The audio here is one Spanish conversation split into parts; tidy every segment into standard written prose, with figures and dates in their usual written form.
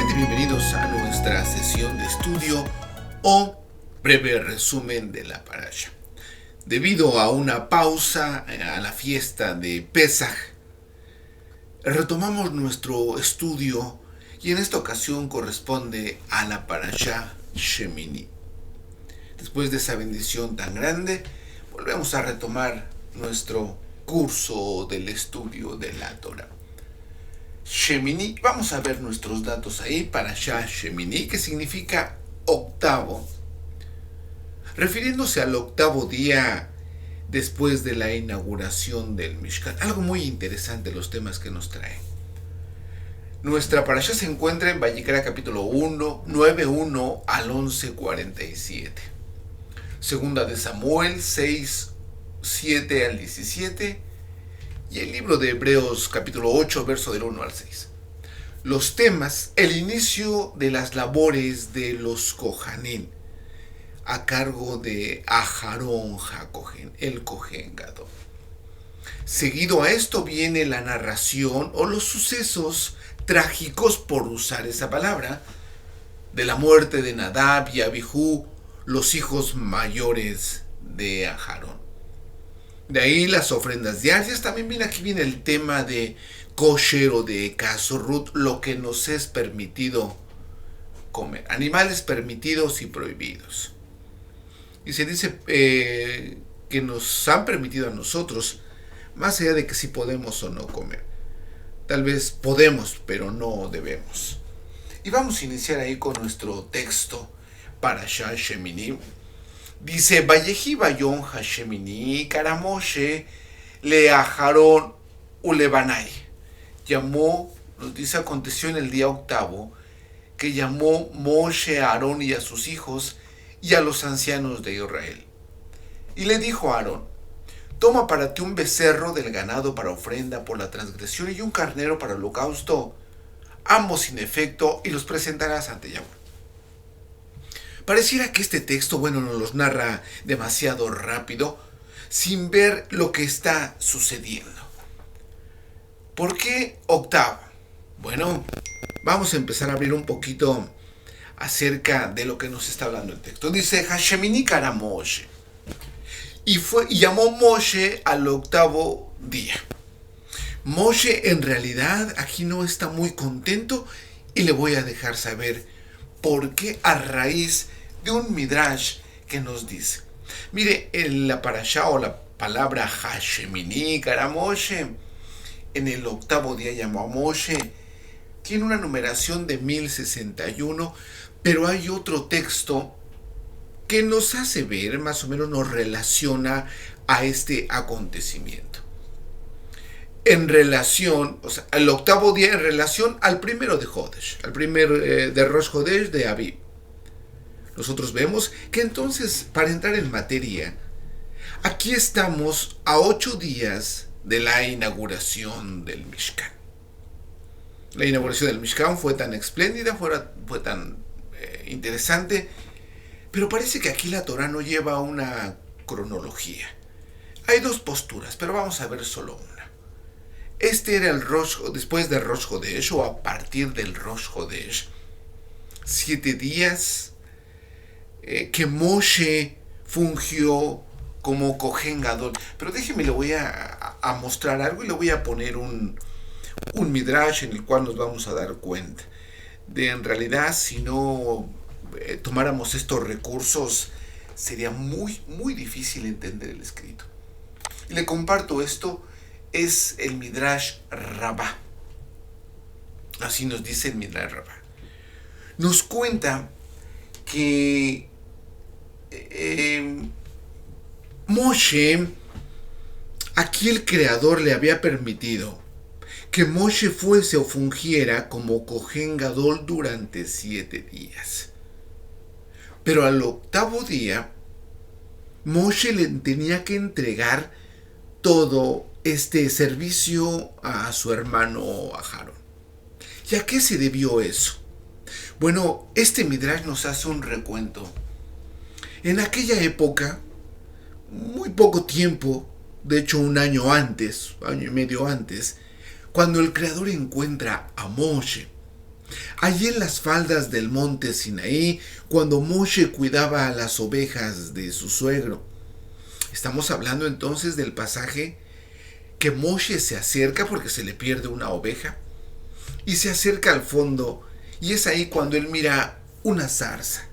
Nuevamente bienvenidos a nuestra sesión de estudio o breve resumen de la parasha. Debido a una pausa a la fiesta de Pesaj, retomamos nuestro estudio y en esta ocasión corresponde a la parasha Shemini. Después de esa bendición tan grande, volvemos a retomar nuestro curso del estudio de la Torah. Shemini, vamos a ver nuestros datos ahí, parasha Shemini, que significa octavo, refiriéndose al octavo día después de la inauguración del Mishkan. Algo muy interesante los temas que nos trae. Nuestra parasha se encuentra en Vayikra capítulo 1, 9:1 al 11:47. Segunda de Samuel 6:7 al 17. Y el libro de Hebreos capítulo 8, verso del 1 al 6. Los temas: el inicio de las labores de los Kohanim, a cargo de Aharón HaKohen, el Kohen Gadol. Seguido a esto viene la narración o los sucesos trágicos, por usar esa palabra, de la muerte de Nadab y Abijú, los hijos mayores de Aharón. De ahí las ofrendas diarias. También viene aquí el tema de kosher o de kasorut, lo que nos es permitido comer, animales permitidos y prohibidos. Y se dice que nos han permitido a nosotros, más allá de que si podemos o no comer. Tal vez podemos, pero no debemos. Y vamos a iniciar ahí con nuestro texto, Parashat Shemini. Dice: Vayehi Bayom Hashemini Karamoshe le Aharón ulebanai. Llamó, nos dice, aconteció en el día octavo, que llamó Moshe a Aarón y a sus hijos y a los ancianos de Israel. Y le dijo a Aarón: toma para ti un becerro del ganado para ofrenda por la transgresión y un carnero para holocausto, ambos sin efecto, y los presentarás ante Yahweh. Pareciera que este texto, nos los narra demasiado rápido, sin ver lo que está sucediendo. ¿Por qué octavo? Bueno, vamos a empezar a abrir un poquito acerca de lo que nos está hablando el texto. Dice: Hashemini kara Moshe. Y llamó Moshe al octavo día. Moshe en realidad aquí no está muy contento, y le voy a dejar saber por qué a raíz de un midrash que nos dice. Mire, en la parashá o la palabra Hashemini kara Moshe, en el octavo día llamó a Moshe, tiene una numeración de 1061, pero hay otro texto que nos hace ver, más o menos nos relaciona a este acontecimiento. En relación, el octavo día en relación al primero de Jodesh, al primer de Rosh Jodesh de Abib. Nosotros vemos que entonces, para entrar en materia, aquí estamos a 8 días de la inauguración del Mishkan. La inauguración del Mishkan fue tan espléndida, fue tan interesante, pero parece que aquí la Torah no lleva una cronología. Hay dos posturas, pero vamos a ver solo una. Este era el después del Rosh Hodesh, o a partir del Rosh Hodesh, 7 días que Moshe fungió como Kohen Gadol. Pero déjeme, le voy a mostrar algo y le voy a poner un midrash en el cual nos vamos a dar cuenta de, en realidad, si no tomáramos estos recursos, sería muy, muy difícil entender el escrito. Y le comparto esto. Es el Midrash Rabbah. Así nos dice el Midrash Rabbah. Nos cuenta que Moshe, aquí el Creador le había permitido que Moshe fuese o fungiera como Kohen Gadol durante 7 días. Pero al octavo día, Moshe le tenía que entregar todo este servicio a su hermano Aharón. ¿Y a qué se debió eso? Bueno, este midrash nos hace un recuento. En aquella época, muy poco tiempo, de hecho un año antes, año y medio antes, cuando el Creador encuentra a Moshe, Allí en las faldas del monte Sinaí, cuando Moshe cuidaba a las ovejas de su suegro. Estamos hablando entonces del pasaje que Moshe se acerca porque se le pierde una oveja y se acerca al fondo, y es ahí cuando él mira una zarza.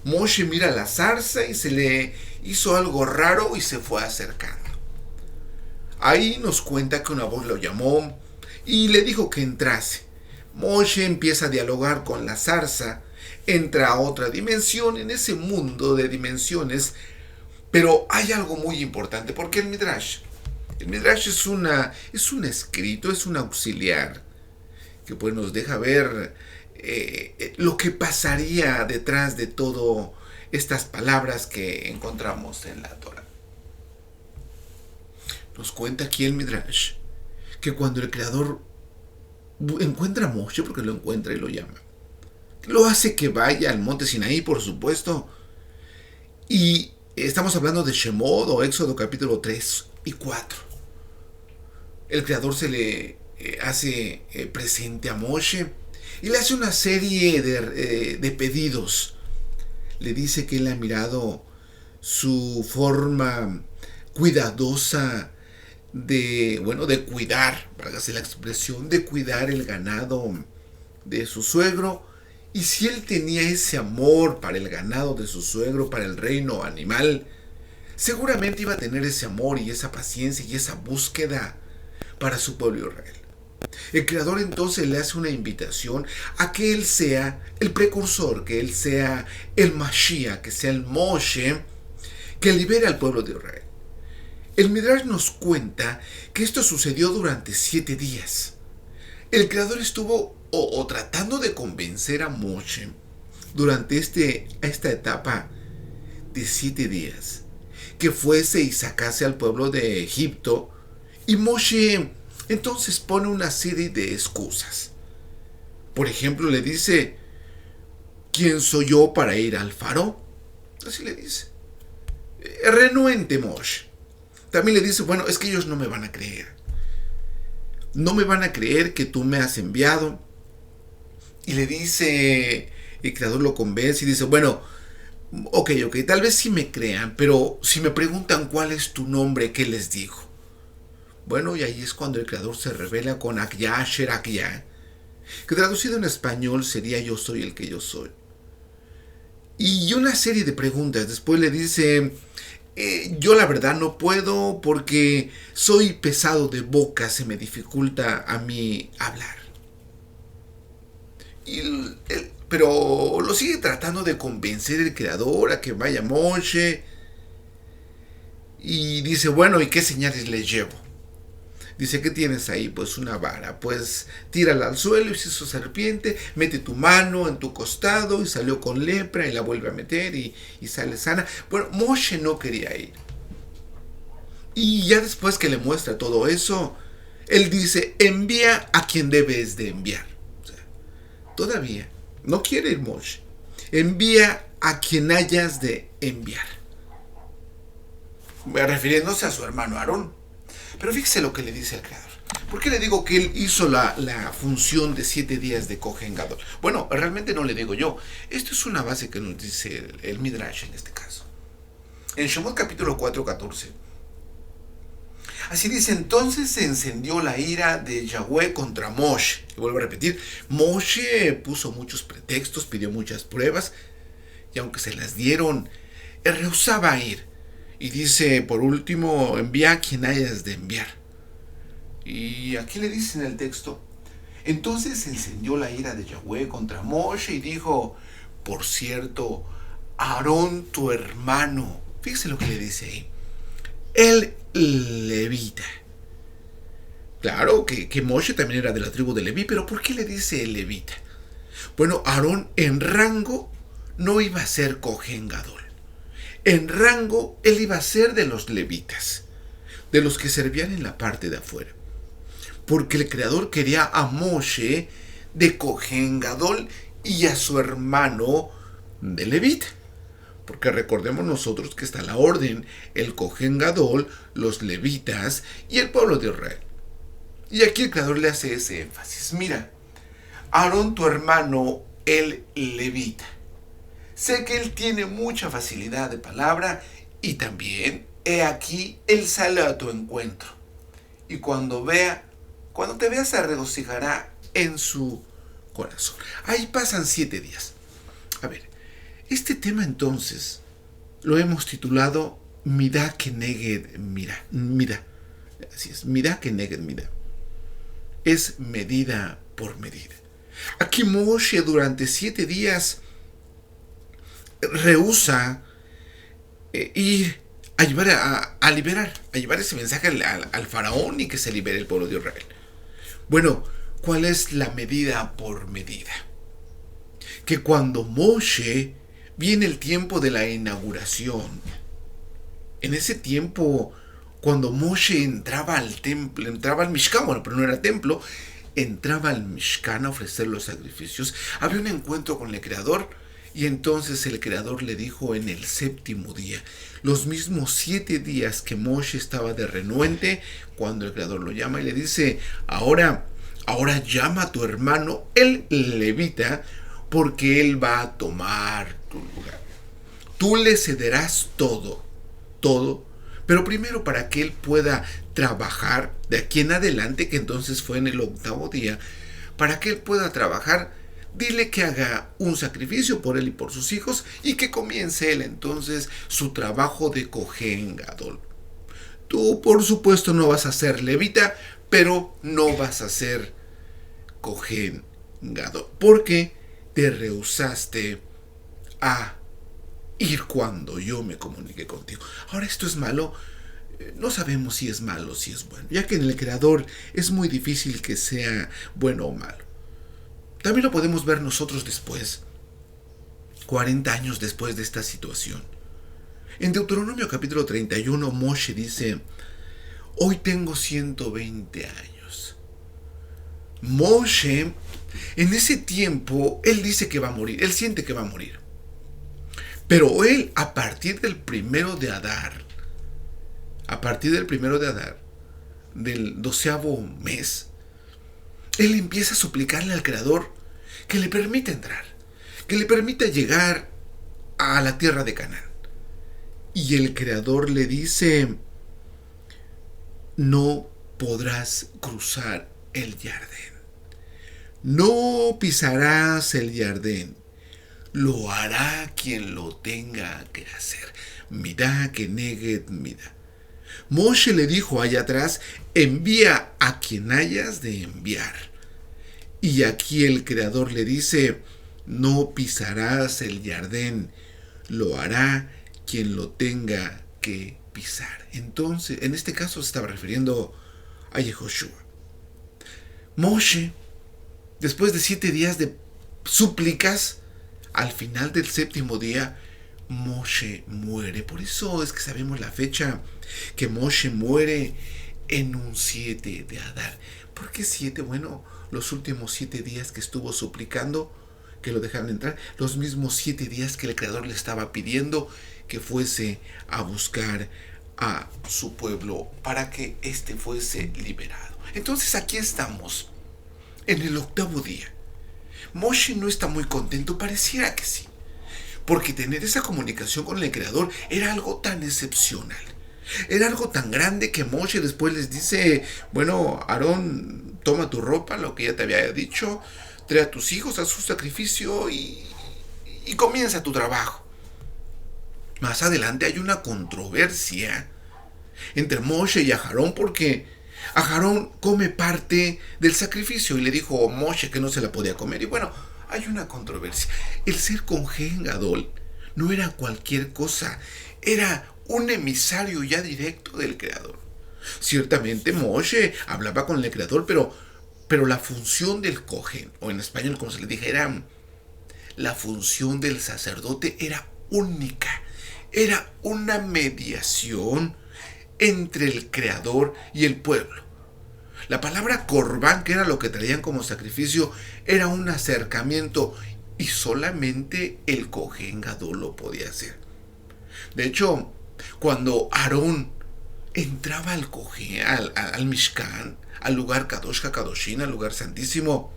Moshe mira la zarza y se le hizo algo raro y se fue acercando. Ahí nos cuenta que una voz lo llamó y le dijo que entrase. Moshe empieza a dialogar con la zarza, entra a otra dimensión en ese mundo de dimensiones, pero hay algo muy importante porque el Midrash es un escrito, es un auxiliar que pues nos deja ver lo que pasaría detrás de todo estas palabras que encontramos en la Torah. Nos cuenta aquí el Midrash que cuando el Creador encuentra a Moshe, porque lo encuentra y lo llama, lo hace que vaya al monte Sinaí, por supuesto, y estamos hablando de Shemot o Éxodo capítulo 3 y 4. El Creador se le hace presente a Moshe y le hace una serie de pedidos. Le dice que él ha mirado su forma cuidadosa de cuidar, válgase la expresión, de cuidar el ganado de su suegro. Y si él tenía ese amor para el ganado de su suegro, para el reino animal, seguramente iba a tener ese amor y esa paciencia y esa búsqueda para su pueblo Israel. El Creador entonces le hace una invitación a que él sea el precursor, que él sea el Mashiach, que sea el Moshe, que libere al pueblo de Israel. El Midrash nos cuenta que esto sucedió durante 7 días. El Creador estuvo tratando de convencer a Moshe durante esta etapa de 7 días que fuese y sacase al pueblo de Egipto, y Moshe entonces pone una serie de excusas. Por ejemplo, le dice: ¿quién soy yo para ir al faraón? Así le dice. Renuente Moshe. También le dice: bueno, es que ellos no me van a creer. No me van a creer que tú me has enviado. Y le dice, el Creador lo convence y dice: bueno, ok, tal vez sí me crean, pero si me preguntan cuál es tu nombre, ¿qué les digo? Bueno, y ahí es cuando el Creador se revela con Akyah Asher Akyah, que traducido en español sería yo soy el que yo soy. Y una serie de preguntas. Después le dice: yo la verdad no puedo porque soy pesado de boca, se me dificulta a mí hablar. Pero lo sigue tratando de convencer el Creador a que vaya a Moshe. Y dice: bueno, ¿y qué señales les llevo? Dice: ¿qué tienes ahí? Pues una vara. Pues tírala al suelo y se hizo serpiente. Mete tu mano en tu costado, y salió con lepra y la vuelve a meter y sale sana. Bueno, Moshe no quería ir. Y ya después que le muestra todo eso, él dice: envía a quien debes de enviar. O sea, todavía no quiere ir Moshe. Envía a quien hayas de enviar. Refiriéndose a su hermano Aarón. Pero fíjese lo que le dice el Creador. ¿Por qué le digo que él hizo la función de 7 días de Kohen Gadol? Bueno, realmente no le digo yo. Esto es una base que nos dice el Midrash en este caso. En Shemot capítulo 4, 14. Así dice: entonces se encendió la ira de Yahweh contra Moshe. Y vuelvo a repetir, Moshe puso muchos pretextos, pidió muchas pruebas, y aunque se las dieron, él rehusaba ir. Y dice, por último: envía a quien hayas de enviar. Y aquí le dice en el texto: entonces se encendió la ira de Yahweh contra Moshe y dijo: por cierto, Aarón tu hermano, fíjese lo que le dice ahí, el levita. Claro que Moshe también era de la tribu de Leví, pero ¿por qué le dice el levita? Bueno, Aarón en rango no iba a ser Kohen Gadol. En rango, él iba a ser de los levitas, de los que servían en la parte de afuera. Porque el Creador quería a Moshe de Kohen Gadol y a su hermano de levita. Porque recordemos nosotros que está la orden: el Kohen Gadol, los levitas y el pueblo de Israel. Y aquí el Creador le hace ese énfasis. Mira, Aarón tu hermano, el levita. Sé que él tiene mucha facilidad de palabra y también, he aquí, él sale a tu encuentro. Y cuando te vea se regocijará en su corazón. Ahí pasan 7 días. A ver, este tema entonces lo hemos titulado Midá Keneged Midá. Así es, Midá Keneged Midá. Es medida por medida. Aquí Moshe durante 7 días rehúsa ir a llevar a llevar ese mensaje al faraón y que se libere el pueblo de Israel. Bueno, ¿cuál es la medida por medida? Que cuando Moshe viene el tiempo de la inauguración, en ese tiempo, cuando Moshe entraba al templo, entraba al Mishkan, bueno, pero no era templo, entraba al Mishkan a ofrecer los sacrificios, había un encuentro con el Creador. Y entonces el Creador le dijo en el 7º día, los mismos 7 días que Moshe estaba de renuente, cuando el Creador lo llama y le dice, ahora llama a tu hermano el levita, porque él va a tomar tu lugar. Tú le cederás todo, pero primero para que él pueda trabajar de aquí en adelante, que entonces fue en el 8º día, para que él pueda trabajar, dile que haga un sacrificio por él y por sus hijos y que comience él entonces su trabajo de Cohen Gadol. Tú, por supuesto, no vas a ser levita, pero no vas a ser Cohen Gadol, porque te rehusaste a ir cuando yo me comuniqué contigo. Ahora, ¿esto es malo? No sabemos si es malo o si es bueno, ya que en el Creador es muy difícil que sea bueno o malo. También lo podemos ver nosotros después, 40 años después de esta situación. En Deuteronomio capítulo 31, Moshe dice, hoy tengo 120 años. Moshe, en ese tiempo, él dice que va a morir, él siente que va a morir. Pero él, a partir del 1 de Adar, del 12º mes, él empieza a suplicarle al Creador que le permita entrar, que le permita llegar a la tierra de Canaán. Y el Creador le dice, no podrás cruzar el Jardín. No pisarás el Jardín. Lo hará quien lo tenga que hacer. Midá Keneged Midá. Moshe le dijo allá atrás, envía a quien hayas de enviar. Y aquí el Creador le dice, no pisarás el Jardín, lo hará quien lo tenga que pisar. Entonces, en este caso se estaba refiriendo a Yehoshua. Moshe, después de 7 días de súplicas, al final del 7º día, Moshe muere. Por eso es que sabemos la fecha que Moshe muere en un 7 de Adar. ¿Por qué 7? Bueno, los últimos 7 días que estuvo suplicando que lo dejaran entrar, los mismos 7 días que el Creador le estaba pidiendo que fuese a buscar a su pueblo para que éste fuese liberado. Entonces aquí estamos, en el 8º día. Moshe no está muy contento, pareciera que sí, porque tener esa comunicación con el Creador era algo tan excepcional. Era algo tan grande que Moshe después les dice, bueno, Aarón, toma tu ropa, lo que ya te había dicho, trae a tus hijos, haz su sacrificio y comienza tu trabajo. Más adelante hay una controversia entre Moshe y Aarón porque Aarón come parte del sacrificio y le dijo a Moshe que no se la podía comer. Y bueno, hay una controversia. El ser Cohen Gadol no era cualquier cosa, era un emisario ya directo del Creador. Ciertamente Moshe hablaba con el Creador, pero la función del Cohen, o en español como se le dijera, la función del sacerdote era única. Era una mediación entre el Creador y el pueblo. La palabra corbán, que era lo que traían como sacrificio, era un acercamiento y solamente el Cohen Gadol lo podía hacer. De hecho, cuando Aarón entraba al Mishkan, al lugar Kadosh HaKadoshim, al lugar santísimo,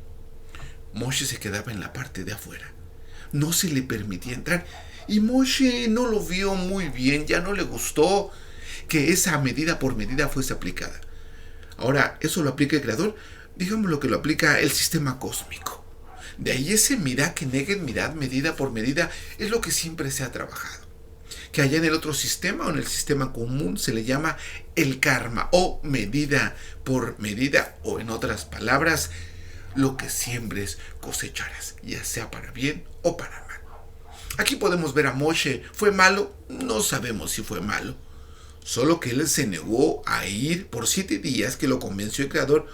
Moshe se quedaba en la parte de afuera. No se le permitía entrar. Y Moshe no lo vio muy bien, ya no le gustó que esa medida por medida fuese aplicada. Ahora, ¿eso lo aplica el Creador? Digamos lo que lo aplica el sistema cósmico. De ahí ese mirad que neguen mirad, medida por medida, es lo que siempre se ha trabajado. Que allá en el otro sistema o en el sistema común se le llama el karma o medida por medida, o en otras palabras, lo que siembres cosecharás, ya sea para bien o para mal. Aquí podemos ver a Moshe. ¿Fue malo? No sabemos si fue malo. Solo que él se negó a ir por 7 días que lo convenció el Creador.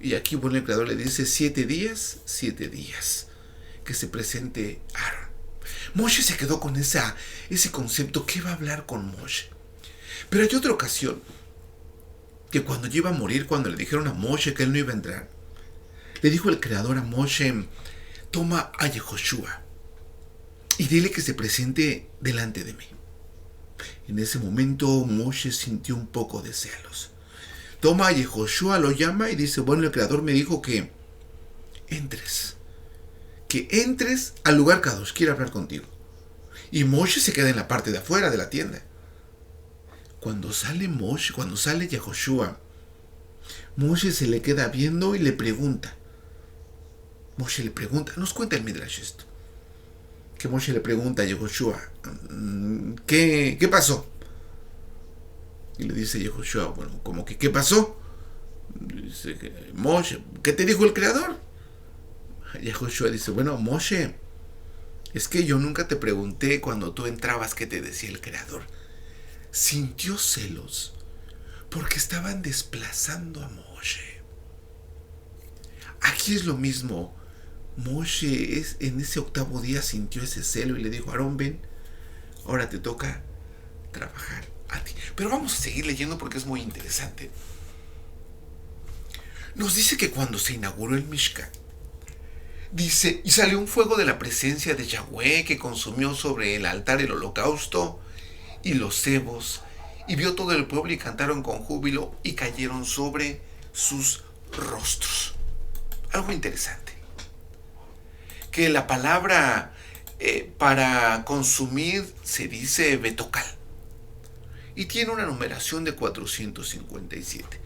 Y aquí, bueno, el Creador le dice 7 días, 7 días. Que se presente Aarón. Moshe se quedó con ese concepto. ¿Qué va a hablar con Moshe? Pero hay otra ocasión que cuando ya iba a morir, cuando le dijeron a Moshe que él no iba a entrar, le dijo el Creador a Moshe: toma a Yehoshua y dile que se presente delante de mí. En ese momento Moshe sintió un poco de celos. Toma a Yehoshua, lo llama y dice: bueno, el Creador me dijo que entres al lugar Kadosh, quiere hablar contigo. Y Moshe se queda en la parte de afuera de la tienda. Cuando sale Yehoshua, Moshe se le queda viendo y le pregunta. Nos cuenta el Midrash esto. Que Moshe le pregunta a Yehoshua: ¿qué pasó? Y le dice Yehoshua: bueno, como que ¿qué pasó? Dice Moshe: ¿qué te dijo el Creador? Yehoshua dice: bueno, Moshe, es que yo nunca te pregunté cuando tú entrabas qué te decía el Creador. Sintió celos porque estaban desplazando a Moshe. Aquí es lo mismo. Moshe en ese 8º día sintió ese celo y le dijo: Aarón, ven, ahora te toca trabajar a ti. Pero vamos a seguir leyendo porque es muy interesante. Nos dice que cuando se inauguró el Mishkan, dice: y salió un fuego de la presencia de Yahweh que consumió sobre el altar el holocausto y los cebos, y vio todo el pueblo y cantaron con júbilo y cayeron sobre sus rostros. Algo interesante. Que la palabra para consumir se dice betokal y tiene una numeración de 457.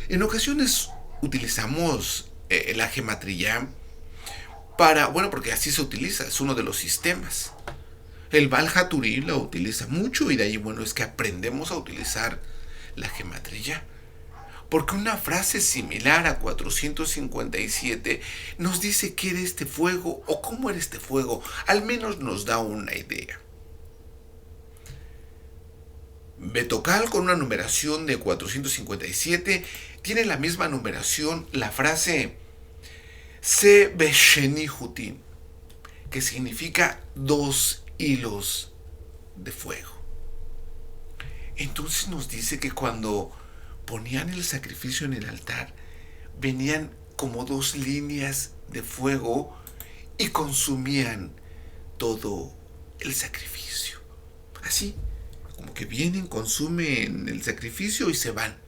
En ocasiones utilizamos la gematría porque así se utiliza, es uno de los sistemas. El Baal HaTurim la utiliza mucho y de ahí, es que aprendemos a utilizar la gematría. Porque una frase similar a 457 nos dice qué era este fuego o cómo era este fuego. Al menos nos da una idea. Betokal, con una numeración de 457, tiene la misma numeración la frase Se Besheni Hutim, que significa 2 hilos de fuego. Entonces nos dice que cuando ponían el sacrificio en el altar, venían como 2 líneas de fuego y consumían todo el sacrificio. Así, como que vienen, consumen el sacrificio y se van.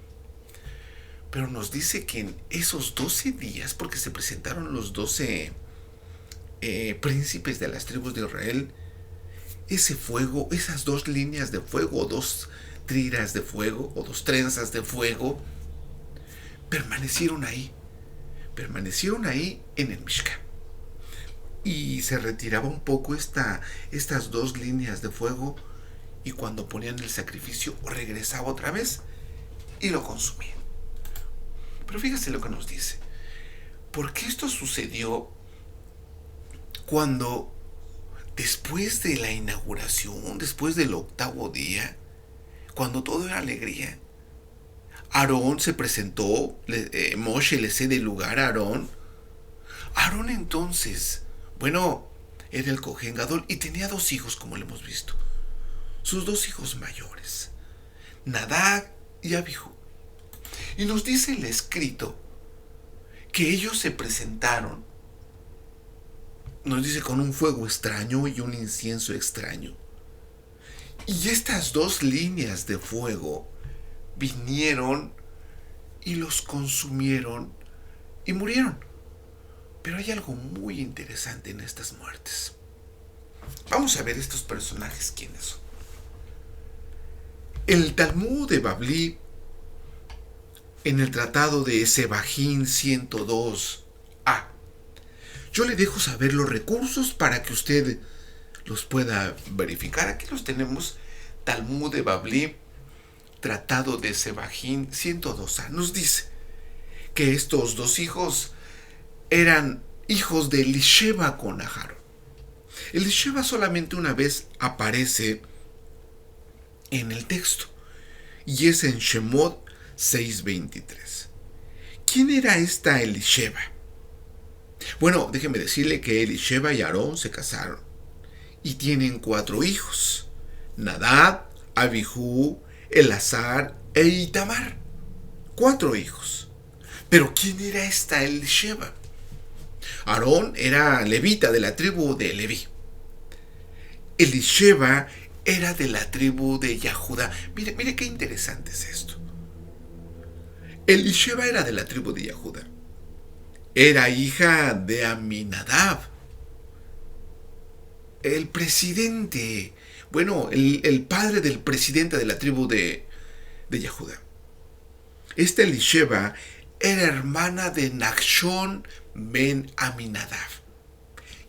Pero nos dice que en esos 12 días, porque se presentaron los 12 príncipes de las tribus de Israel, ese fuego, esas 2 líneas de fuego, o 2 tiras de fuego, o 2 trenzas de fuego, permanecieron ahí en el Mishkan. Y se retiraba un poco estas 2 líneas de fuego, y cuando ponían el sacrificio regresaba otra vez y lo consumían. Pero fíjese lo que nos dice. Porque esto sucedió cuando, después de la inauguración, después del 8º día, cuando todo era alegría, Aarón se presentó, Moshe le cede el lugar a Aarón. Aarón entonces, era el Cohen Gadol y tenía 2 hijos, como lo hemos visto. Sus 2 hijos mayores, Nadab y Abihu. Y nos dice el escrito que ellos se presentaron, nos dice, con un fuego extraño y un incienso extraño. Y estas 2 líneas de fuego vinieron y los consumieron y murieron. Pero hay algo muy interesante en estas muertes. Vamos a ver estos personajes quiénes son. El Talmud de Bavli, en el tratado de Sebajín 102a, yo le dejo saber los recursos para que usted los pueda verificar. Aquí los tenemos. Talmud de Bavli, tratado de Sebajín 102a, nos dice que estos dos hijos eran hijos de Elisheva con Aharón. Elisheva solamente una vez aparece en el texto, y es en Shemot 6:23. ¿Quién era esta Elisheva? Bueno, déjeme decirle que Elisheva y Aarón se casaron y tienen 4 hijos: Nadab, Abihu, Elazar e Itamar. 4 hijos. Pero ¿quién era esta Elisheva? Aarón era levita de la tribu de Leví. Elisheva era de la tribu de Yahudá. Mire qué interesante es esto. Elisheva era de la tribu de Yahudá. Era hija de Aminadab, el presidente, bueno, el padre del presidente de la tribu de Yahudá. Esta Elisheva era hermana de Nachshon ben Aminadab.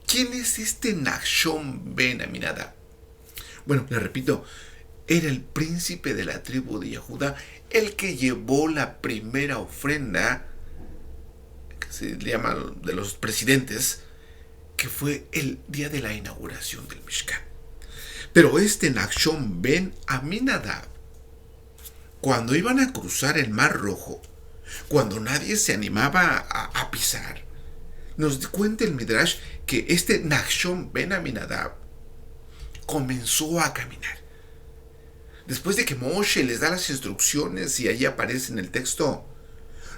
¿Quién es este Nachshon ben Aminadab? Bueno, le repito, era el príncipe de la tribu de Yahudá, el que llevó la primera ofrenda, que se llama de los presidentes, que fue el día de la inauguración del Mishkan. Pero este Nachshon ben Aminadab, cuando iban a cruzar el Mar Rojo, cuando nadie se animaba a pisar, nos cuenta el Midrash que este Nachshon ben Aminadab comenzó a caminar. Después de que Moshe les da las instrucciones y ahí aparece en el texto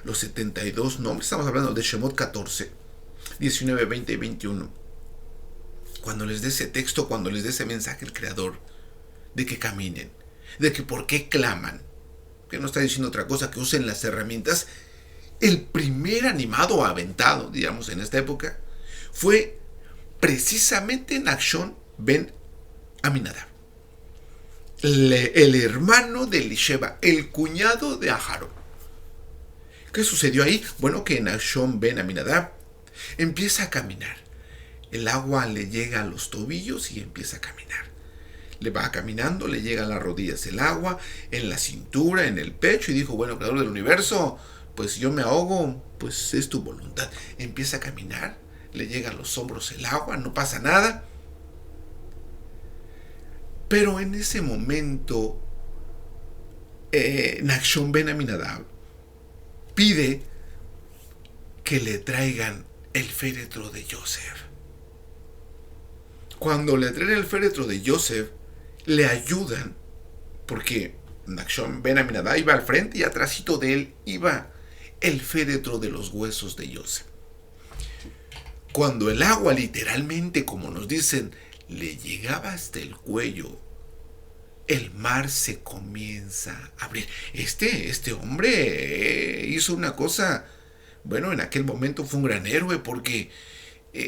los 72 nombres, estamos hablando de Shemot 14, 19, 20 y 21. Cuando les dé ese texto, cuando les dé ese mensaje el Creador de que caminen, de que por qué claman, que no está diciendo otra cosa, que usen las herramientas. El primer animado aventado, digamos, en esta época, fue precisamente Nachshon ben Aminadab, el hermano de Elisheva, el cuñado de Aharón. ¿Qué sucedió ahí? Bueno, que Nachshon ben Aminadab empieza a caminar. El agua le llega a los tobillos y empieza a caminar. Le va caminando, le llega a las rodillas el agua, en la cintura, en el pecho, y dijo, bueno, Creador del universo, pues yo me ahogo, pues es tu voluntad. Empieza a caminar, le llega a los hombros el agua, no pasa nada. Pero en ese momento, Nachshon ben Aminadab pide que le traigan el féretro de Yosef. Cuando le traen el féretro de Yosef, le ayudan, porque Nachshon ben Aminadab iba al frente y atrásito de él iba el féretro de los huesos de Yosef. Cuando el agua literalmente, como nos dicen, le llegaba hasta el cuello, el mar se comienza a abrir. Este hombre hizo una cosa, bueno, en aquel momento fue un gran héroe, porque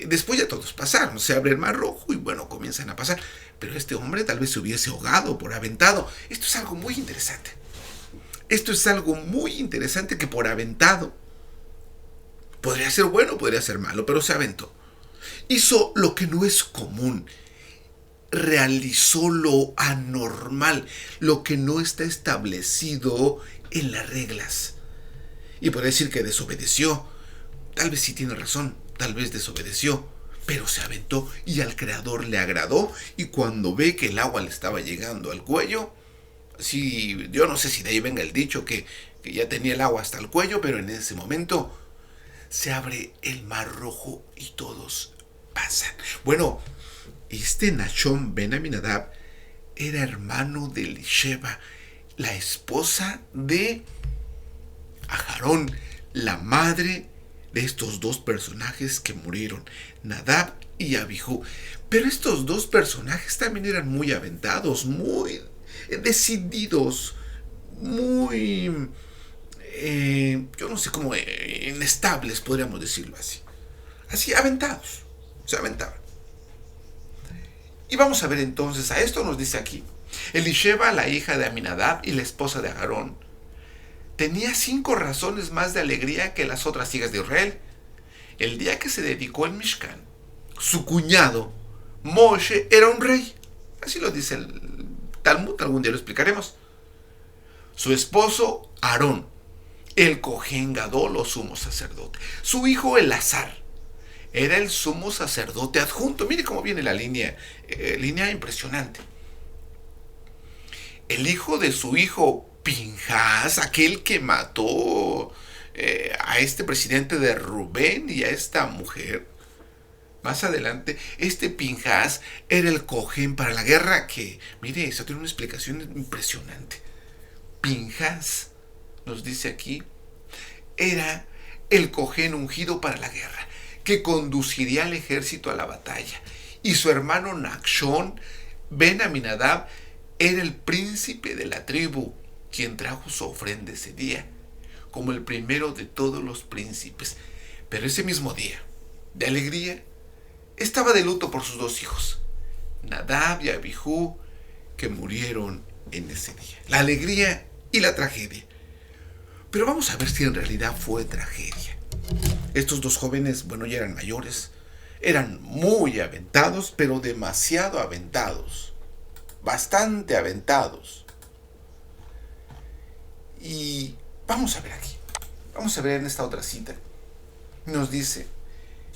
después ya todos pasaron, se abre el Mar Rojo y bueno, comienzan a pasar. Pero este hombre tal vez se hubiese ahogado por aventado. Esto es algo muy interesante. Esto es algo muy interesante, que por aventado, podría ser bueno, podría ser malo, pero se aventó. Hizo lo que no es común. Realizó lo anormal, lo que no está establecido en las reglas. Y podría decir que desobedeció. Tal vez sí tiene razón, tal vez desobedeció, pero se aventó y al Creador le agradó. Y cuando ve que el agua le estaba llegando al cuello, sí, yo no sé si de ahí venga el dicho que ya tenía el agua hasta el cuello, pero en ese momento se abre el Mar Rojo y todos pasan. Bueno, este Nachshon ben Aminadab era hermano de Elisheva, la esposa de Aharón, la madre de estos dos personajes que murieron, Nadab y Abihu. Pero estos dos personajes también eran muy aventados, muy decididos, muy, yo no sé cómo, inestables, podríamos decirlo así. Así, aventados. Se aventaban. Y vamos a ver entonces, a esto nos dice aquí. Elisheba, la hija de Aminadab y la esposa de Aarón, tenía 5 razones más de alegría que las otras hijas de Israel. El día que se dedicó el Mishkan, su cuñado, Moshe, era un rey. Así lo dice el Talmud, algún día lo explicaremos. Su esposo, Aarón, el Cohen Gadol o sumo sacerdote. Su hijo, Elazar, era el sumo sacerdote adjunto. Mire cómo viene la línea impresionante. El hijo de su hijo, Pinhas, aquel que mató a este presidente de Rubén y a esta mujer. Más adelante, este Pinhas era el Cohen para la guerra que, mire, eso tiene una explicación impresionante. Pinhas, nos dice aquí, era el Cohen ungido para la guerra, que conduciría al ejército a la batalla. Y su hermano Nachshon ben Aminadab era el príncipe de la tribu, quien trajo su ofrenda ese día, como el primero de todos los príncipes. Pero ese mismo día, de alegría, estaba de luto por sus 2 hijos, Nadab y Abijú, que murieron en ese día. La alegría y la tragedia. Pero vamos a ver si en realidad fue tragedia. Estos 2 jóvenes, bueno, ya eran mayores, eran muy aventados, pero demasiado aventados, bastante aventados. Y vamos a ver aquí, vamos a ver en esta otra cita. Nos dice: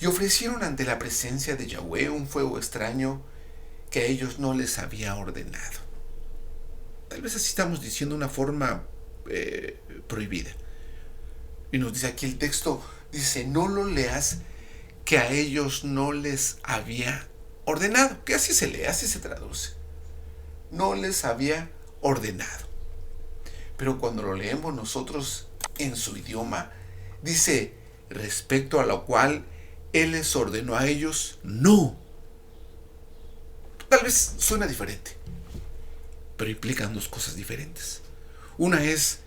y ofrecieron ante la presencia de Yahweh un fuego extraño que a ellos no les había ordenado. Tal vez así estamos diciendo una forma prohibida. Y nos dice aquí el texto, dice, no lo leas, que a ellos no les había ordenado. Que así se lee, así se traduce. No les había ordenado. Pero cuando lo leemos nosotros en su idioma, dice, respecto a lo cual Él les ordenó a ellos, no. Tal vez suena diferente, pero implican 2 cosas diferentes. Una es,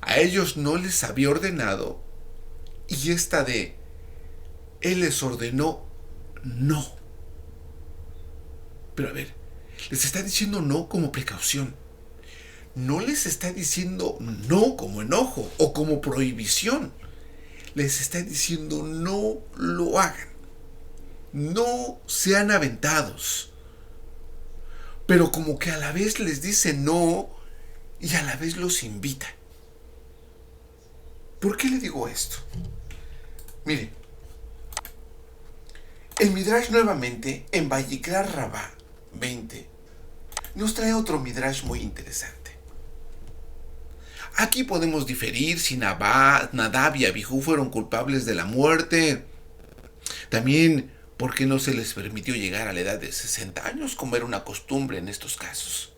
a ellos no les había ordenado, y esta de, Él les ordenó, no. Pero a ver, les está diciendo no como precaución. No les está diciendo no como enojo o como prohibición. Les está diciendo no lo hagan. No sean aventados. Pero como que a la vez les dice no y a la vez los invita. ¿Por qué le digo esto? Mire, el Midrash nuevamente en Vayikra Rabá 20 nos trae otro Midrash muy interesante. Aquí podemos diferir si Nadab y Abijú fueron culpables de la muerte. También, ¿por qué no se les permitió llegar a la edad de 60 años, como era una costumbre en estos casos?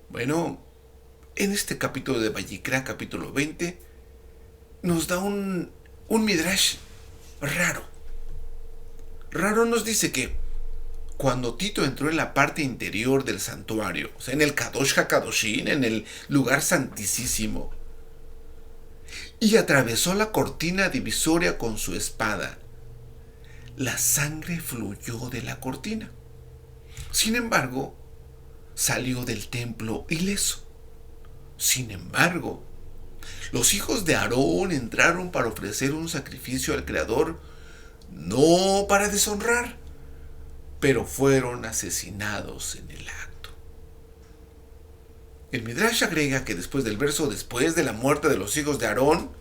Bueno, en este capítulo de Vayikra, capítulo 20, nos da un Midrash raro. Raro nos dice que cuando Tito entró en la parte interior del santuario, o sea, en el Kadosh HaKadoshim, en el lugar santísimo, y atravesó la cortina divisoria con su espada, la sangre fluyó de la cortina. Sin embargo, salió del templo ileso. Sin embargo, los hijos de Aarón entraron para ofrecer un sacrificio al Creador, no para deshonrar, pero fueron asesinados en el acto. El Midrash agrega que después de la muerte de los hijos de Aarón,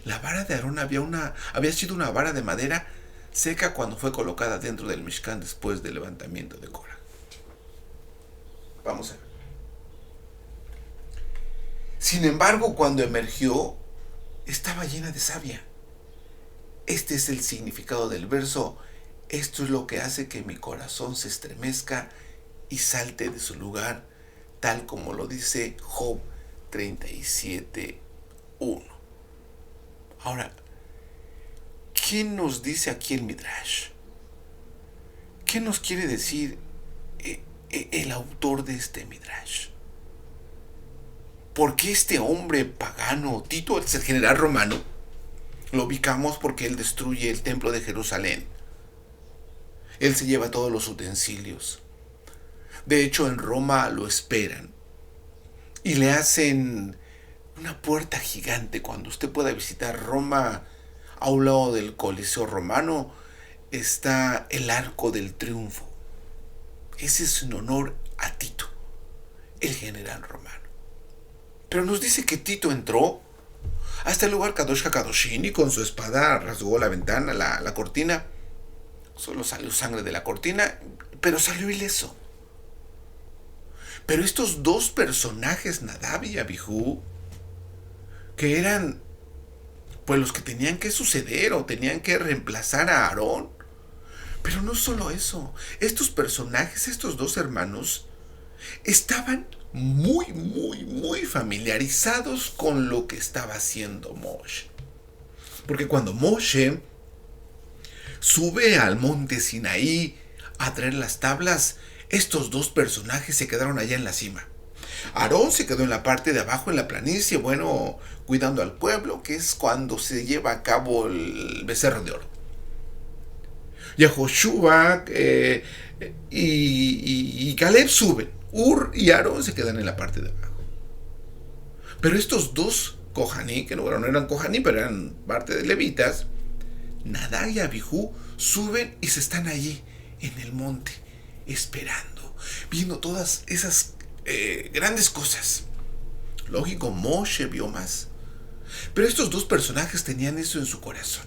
la vara de Aarón había sido una vara de madera seca cuando fue colocada dentro del Mishkan después del levantamiento de Korah. Vamos a ver. Sin embargo, cuando emergió, estaba llena de savia. Este es el significado del verso. Esto es lo que hace que mi corazón se estremezca y salte de su lugar, tal como lo dice Job 37:1. Ahora, ¿qué nos dice aquí el Midrash? ¿Qué nos quiere decir el autor de este Midrash? ¿Por qué este hombre pagano, Tito, es el general romano, Lo ubicamos porque él destruye el templo de Jerusalén. Él se lleva todos los utensilios. De hecho, en Roma lo esperan y le hacen una puerta gigante. Cuando usted pueda visitar Roma, a un lado del Coliseo Romano está el Arco del Triunfo. Ese es en honor a Tito, el general romano. Pero nos dice que Tito entró hasta el lugar Kadosh HaKadoshim y con su espada rasgó la ventana, la cortina. Solo salió sangre de la cortina, pero salió ileso. Pero estos dos personajes, Nadab y Abijú, que eran pues los que tenían que suceder o tenían que reemplazar a Aarón. Pero no solo eso, estos personajes, estos dos hermanos, estaban muy familiarizados con lo que estaba haciendo Moshe. Porque cuando Moshe sube al monte Sinaí a traer las tablas, estos dos personajes se quedaron allá en la cima. Aarón se quedó en la parte de abajo, en la planicie, bueno, cuidando al pueblo, que es cuando se lleva a cabo el becerro de oro. Y a Joshua y Caleb suben. Ur y Aarón se quedan en la parte de abajo. Pero estos dos Kohaní, que no eran Kohaní, pero eran parte de levitas, Nadab y Abijú suben y se están allí en el monte, esperando, viendo todas esas grandes cosas. Lógico, Moshe vio más. Pero estos dos personajes tenían eso en su corazón,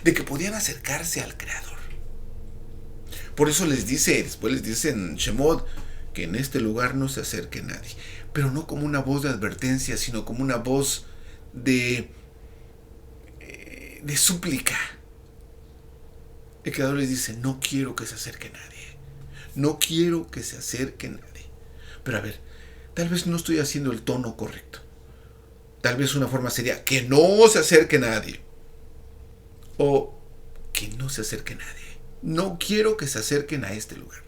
de que podían acercarse al Creador. Por eso después les dice en Shemot, que en este lugar no se acerque nadie. Pero no como una voz de advertencia, sino como una voz de súplica. El Creador les dice, no quiero que se acerque nadie. No quiero que se acerque nadie. Pero a ver, tal vez no estoy haciendo el tono correcto. Tal vez una forma sería, que no se acerque nadie. O que no se acerque nadie. No quiero que se acerquen a este lugar.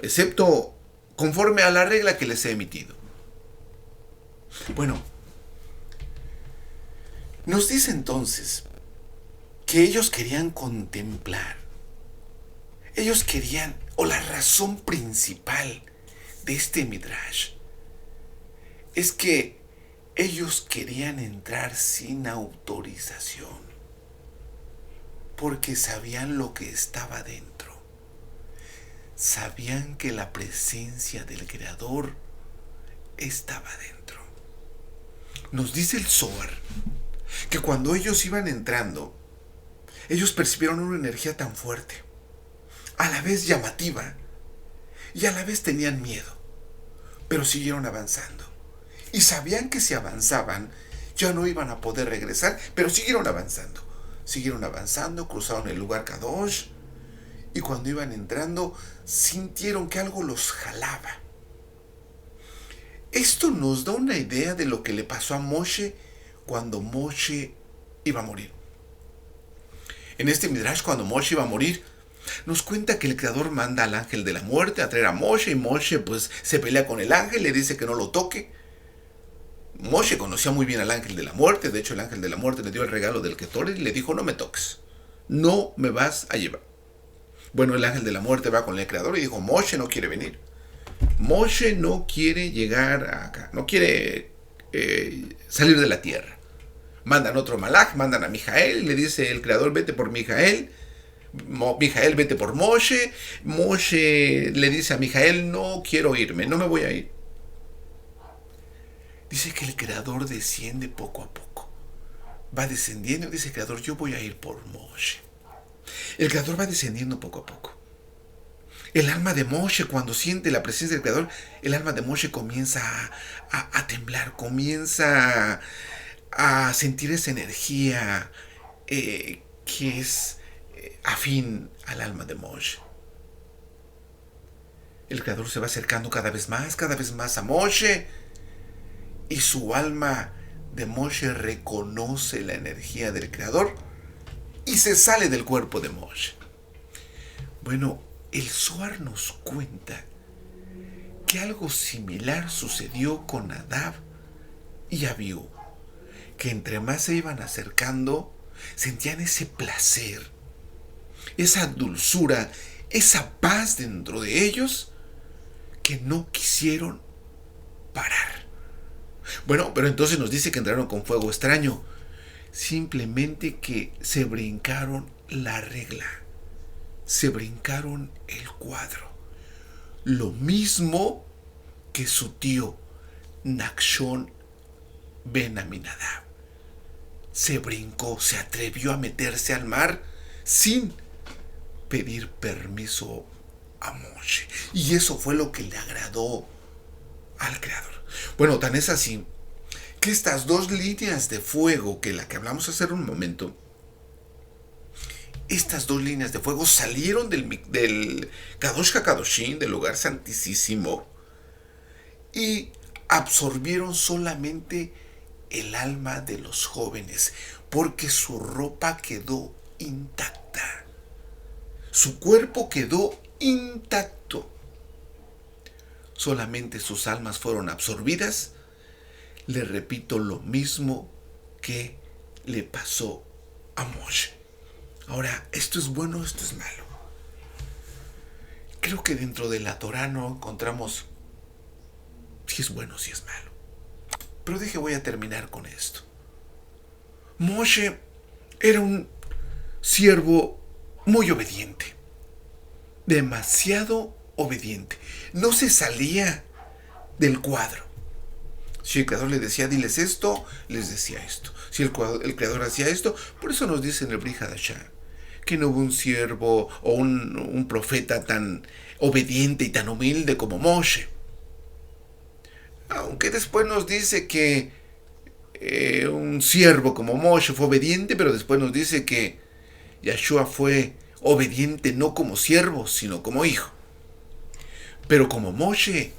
Excepto conforme a la regla que les he emitido. Bueno, nos dice entonces que ellos querían contemplar. Ellos querían, o la razón principal de este Midrash, es que ellos querían entrar sin autorización. Porque sabían lo que estaba dentro. Sabían que la presencia del Creador estaba dentro. Nos dice el Zohar que cuando ellos iban entrando, ellos percibieron una energía tan fuerte, a la vez llamativa, y a la vez tenían miedo, pero siguieron avanzando. Y sabían que si avanzaban, ya no iban a poder regresar, pero siguieron avanzando. Siguieron avanzando, cruzaron el lugar Kadosh, y cuando iban entrando, sintieron que algo los jalaba. Esto nos da una idea de lo que le pasó a Moshe cuando Moshe iba a morir. En este Midrash, cuando Moshe iba a morir, nos cuenta que el Creador manda al ángel de la muerte a traer a Moshe, y Moshe pues se pelea con el ángel, le dice que no lo toque. Moshe conocía muy bien al ángel de la muerte. De hecho, el ángel de la muerte le dio el regalo del Ketoret y le dijo, no me toques, no me vas a llevar. Bueno, el ángel de la muerte va con el Creador y dijo, Moshe no quiere venir. Moshe no quiere llegar acá, no quiere salir de la tierra. Mandan otro malach, mandan a Mijael, y le dice el Creador, vete por Mijael. Mijael, vete por Moshe. Moshe le dice a Mijael, no quiero irme, no me voy a ir. Dice que el Creador desciende poco a poco. Va descendiendo y dice el Creador, yo voy a ir por Moshe. El Creador va descendiendo poco a poco. El alma de Moshe, cuando siente la presencia del Creador, el alma de Moshe comienza a temblar, comienza a sentir esa energía que es afín al alma de Moshe. El Creador se va acercando cada vez más a Moshe, y su alma de Moshe reconoce la energía del Creador y se sale del cuerpo de Moshe. Bueno, el Zohar nos cuenta que algo similar sucedió con Nadab y Abiú, que entre más se iban acercando, sentían ese placer, esa dulzura, esa paz dentro de ellos, que no quisieron parar. Bueno, pero entonces nos dice que entraron con fuego extraño. Simplemente que se brincaron la regla. Se brincaron el cuadro. Lo mismo que su tío Nachshon ben Aminadab. Se brincó, se atrevió a meterse al mar sin pedir permiso a Moshe. Y eso fue lo que le agradó al Creador. Bueno, tan es así que estas dos líneas de fuego, que la que hablamos hace un momento, estas dos líneas de fuego salieron del Kadosh HaKadoshim, del lugar santísimo, y absorbieron solamente el alma de los jóvenes, porque su ropa quedó intacta. Su cuerpo quedó intacto. Solamente sus almas fueron absorbidas. Le repito, lo mismo que le pasó a Moshe. Ahora, ¿esto es bueno o esto es malo? Creo que dentro de la Torá no encontramos si es bueno o si es malo. Pero voy a terminar con esto. Moshe era un siervo muy obediente. Demasiado obediente. No se salía del cuadro. Si el Creador le decía, diles esto, les decía esto. Si el Creador hacía esto, por eso nos dice en el Brit Hadashah que no hubo un siervo o un profeta tan obediente y tan humilde como Moshe. Aunque después nos dice que un siervo como Moshe fue obediente, pero después nos dice que Yahshua fue obediente no como siervo, sino como hijo. Pero como Moshe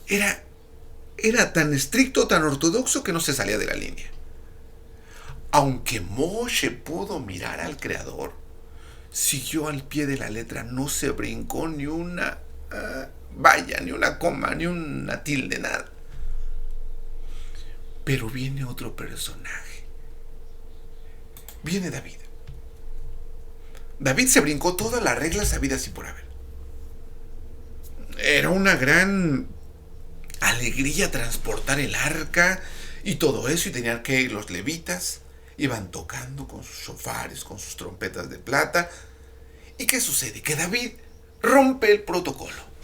era tan estricto, tan ortodoxo, que no se salía de la línea. Aunque Moshe pudo mirar al Creador, siguió al pie de la letra, no se brincó ni una valla, ni una coma, ni una tilde, nada. Pero viene otro personaje. Viene David. David se brincó todas las reglas habidas y por haber. Era una gran alegría transportar el arca y todo eso, y tenían que ir los levitas, iban tocando con sus shofares, con sus trompetas de plata. ¿Y qué sucede? Que David rompe el protocolo.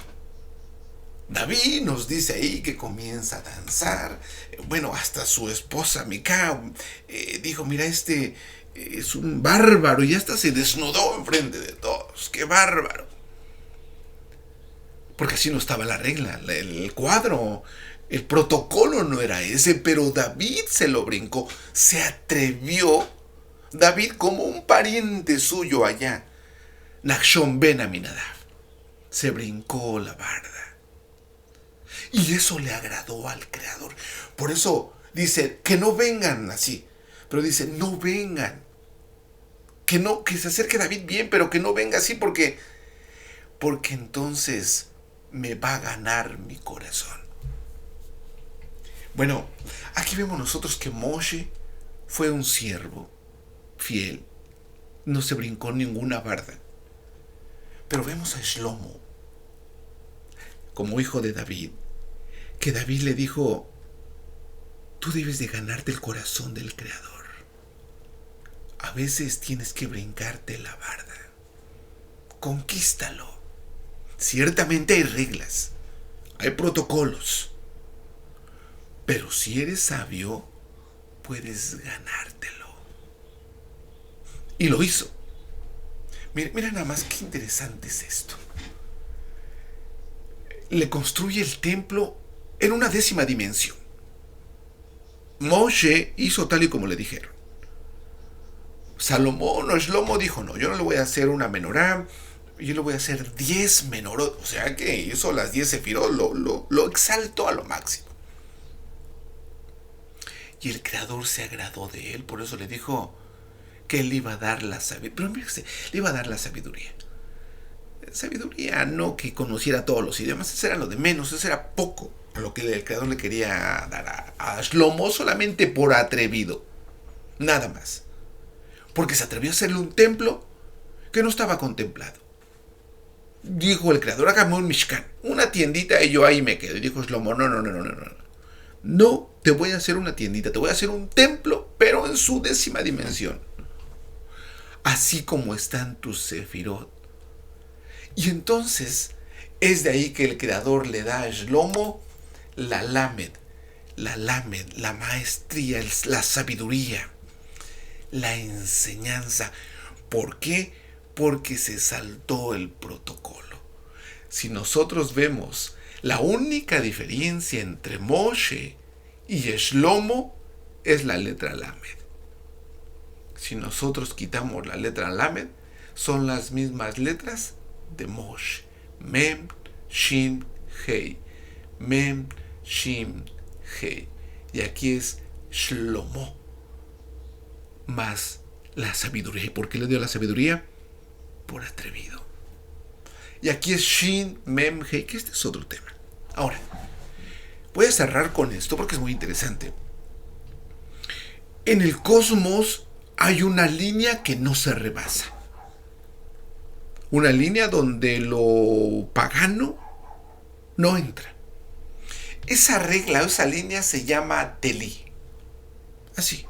David nos dice ahí que comienza a danzar. Bueno, hasta su esposa Mica dijo, mira, este es un bárbaro, y hasta se desnudó enfrente de todos. ¡Qué bárbaro! Porque así no estaba la regla, el cuadro, el protocolo no era ese, pero David se lo brincó, se atrevió. David, como un pariente suyo allá, Nachshon ben Aminadab, se brincó la barda. Y eso le agradó al Creador. Por eso dice, que no vengan así, pero dice, no vengan. Que se acerque David bien, pero que no venga así, porque entonces me va a ganar mi corazón. Bueno, aquí vemos nosotros que Moshe fue un siervo fiel, no se brincó ninguna barda. Pero vemos a Shlomo, como hijo de David, que David le dijo, tú debes de ganarte el corazón del Creador. A veces tienes que brincarte la barda. Conquístalo. Ciertamente hay reglas, hay protocolos, pero si eres sabio, puedes ganártelo. Y lo hizo. Mira nada más qué interesante es esto. Le construye el templo en una 10ª dimensión. Moshe hizo tal y como le dijeron. Salomón o Shlomo dijo, no, yo no le voy a hacer una menorá, yo le voy a hacer 10 menorot. O sea que hizo las 10 sefirot, lo exaltó a lo máximo. Y el Creador se agradó de él, por eso le dijo que él iba a dar la sabiduría. Pero mírese, le iba a dar la sabiduría. Sabiduría no que conociera todos los idiomas, eso era lo de menos, eso era poco. a lo que el creador le quería dar a Shlomo solamente por atrevido. Nada más. Porque se atrevió a hacerle un templo que no estaba contemplado. Dijo el creador, hágame un Mishkan, una tiendita y yo ahí me quedo. Y dijo Shlomo, no. No te voy a hacer una tiendita, te voy a hacer un templo, pero en su 10ª dimensión. Así como están tus sefirot. Y entonces es de ahí que el creador le da a Shlomo la lamed, la maestría, la sabiduría, la enseñanza. ¿Por qué? Porque se saltó el protocolo. Si nosotros vemos la única diferencia entre Moshe y Shlomo es la letra lamed. Si nosotros quitamos la letra lamed, son las mismas letras de Moshe. Mem, Shin, Hei. Mem, Shin, Hei. Y aquí es Shlomo. Más la sabiduría. ¿Y por qué le dio la sabiduría? Por atrevido. Y aquí es Shin, Mem, Hei, que este es otro tema. Ahora, voy a cerrar con esto porque es muy interesante. En el cosmos hay una línea que no se rebasa. Una línea donde lo pagano no entra. Esa regla, esa línea se llama Telí. Así.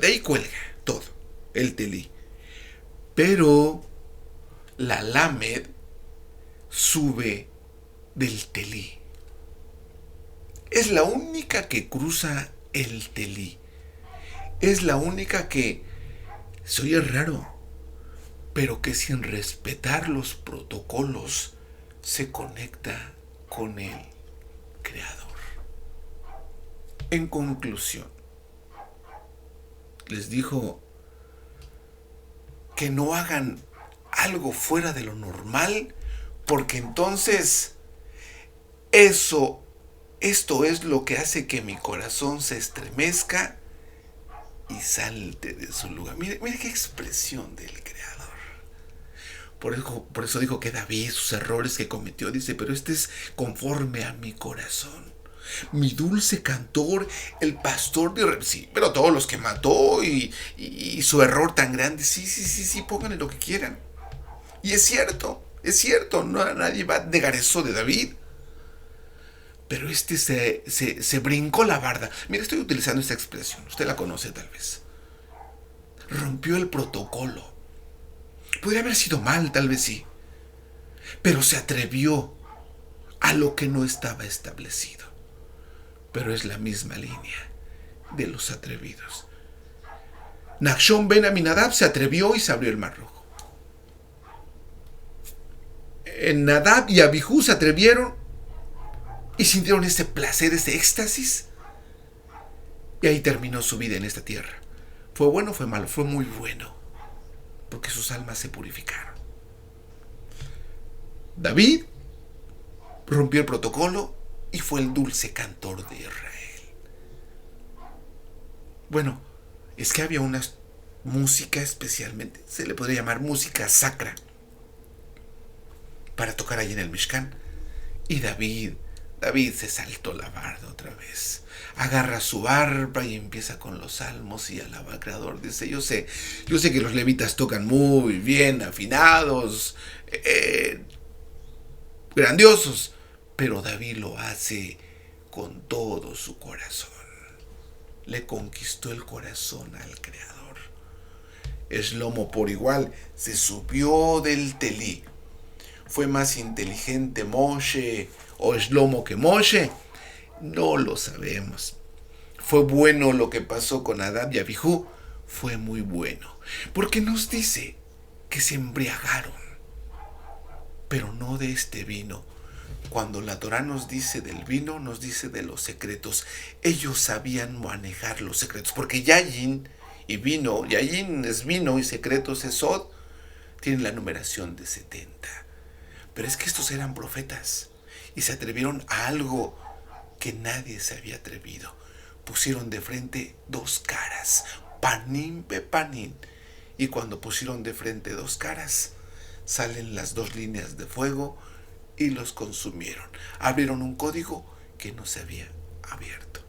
De ahí cuelga todo. El Telí. Pero la Lamed sube del Telí. Es la única que cruza el Telí. Es la única que se oye raro, pero que sin respetar los protocolos se conecta con el Creador. En conclusión, les dijo que no hagan algo fuera de lo normal, porque entonces esto es lo que hace que mi corazón se estremezca y salte de su lugar. Mire qué expresión del Creador. Por eso dijo que David, sus errores que cometió, dice, pero este es conforme a mi corazón. Mi dulce cantor, el pastor de Israel. Sí, pero todos los que mató y su error tan grande, sí, pónganle lo que quieran. Y es cierto, no, nadie va a negar eso de David. Pero este se brincó la barda. Mira, estoy utilizando esta expresión, usted la conoce tal vez. Rompió el protocolo. Podría haber sido mal, tal vez sí. Pero se atrevió a lo que no estaba establecido. Pero es la misma línea de los atrevidos. Nachshon ben Aminadab se atrevió y se abrió el Mar Rojo. Nadab y Abijú se atrevieron y sintieron ese placer, ese éxtasis. Y ahí terminó su vida en esta tierra. ¿Fue bueno o fue malo? Fue muy bueno, porque sus almas se purificaron. David rompió el protocolo y fue el dulce cantor de Israel. Bueno, es que había una música especialmente, se le podría llamar música sacra, para tocar ahí en el Mishkan. Y David se saltó la barda otra vez. Agarra su arpa y empieza con los salmos y alaba al Creador. Dice, yo sé que los levitas tocan muy bien, afinados, grandiosos, pero David lo hace con todo su corazón. Le conquistó el corazón al Creador. Shlomo por igual se subió del Telí. ¿Fue más inteligente Moshe o Shlomo que Moshe? No lo sabemos. ¿Fue bueno lo que pasó con Nadab y Abijú? Fue muy bueno, porque nos dice que se embriagaron, pero no de este vino. Cuando la Torá nos dice del vino, nos dice de los secretos. Ellos sabían manejar los secretos, porque Yayin y vino, Yayin es vino y secretos es Sod, tienen la numeración de 70. Pero es que estos eran profetas y se atrevieron a algo que nadie se había atrevido. Pusieron de frente dos caras, panim bepanim, y cuando pusieron de frente dos caras, salen las dos líneas de fuego y los consumieron. Abrieron un código que no se había abierto.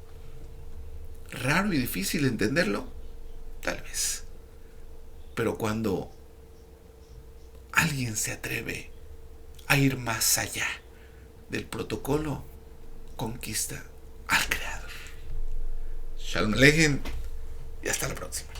¿Raro y difícil entenderlo? Tal vez. Pero cuando alguien se atreve a ir más allá del protocolo, conquista al Creador. Shalom Aleichem y hasta la próxima.